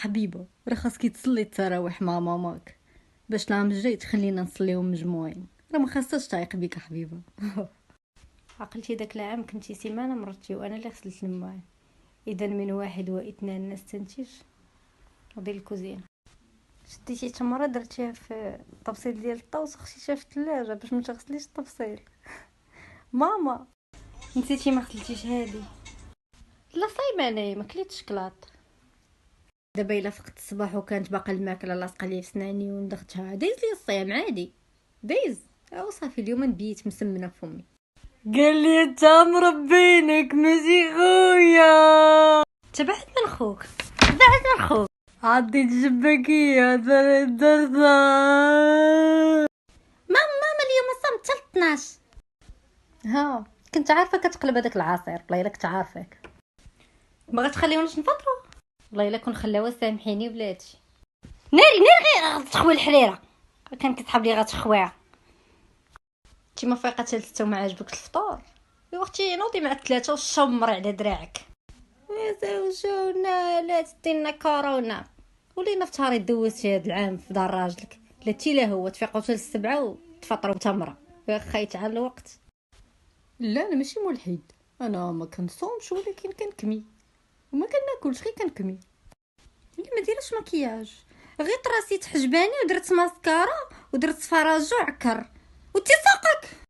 حبيبه راه خاصك تصلي التراويح مع ماماك باش العام الجاي تخلينا نصليو مجموعين. راه ما خاصهاش تعيق بيك حبيبه. عقلتي داك العام كنتي سيمانه مرتي وانا اللي غسلت الماعن. اذا من واحد واثنان نستنتج ودير الكوزينه. شديتي تمره درتيها في الطبسيل ديال الطوس وخشيتيها في الثلاجه باش ما تغسليش الطبسيل. ماما نسيتي ما غسلتيش هادي. لا صايبه انايا ما كليتش شكلاط. دابا الا فقت الصباح وكانت باقا الماكله لاصقه لي في سناني وندختها دايز لي الصيام عادي دايز. او صافي اليوم نبيت مسمنه في فمي. قال لي انت مربينك ماشي خويا. تبعت من خوك عديت الشباكيه درزا. ماما اليوم صمت حتى 12. ها كنت عارفه كتقلب هذاك العصير والله الا كنت عارفاك. ما غتخليوناش نفطروا والله الا كون خلاوها سامحيني بلاتي. ناري غير تخوي الحريره كان كتحب لي غتخويها. انت ما فايقه حتى لسته وما عاجبكش الفطور يا اختي نوضي مع الثلاثه وشمري على دراعك. يا زوجونا لا تدينا كورونا ولينا فطاري دوزتي هاد العام في دار راجلك لا تي لا هو تفيقوا حتى السبعه وتفطروا تمره يا خايت على الوقت. لا انا ماشي ملحد انا ما كنصومش ولكن كنكمي وما كناكلش غير كنكمي. اللي ما ديرش مكياج غير راسي تحجباني ودرت ماسكارا ودرت فراج وعكر وتي ساقك.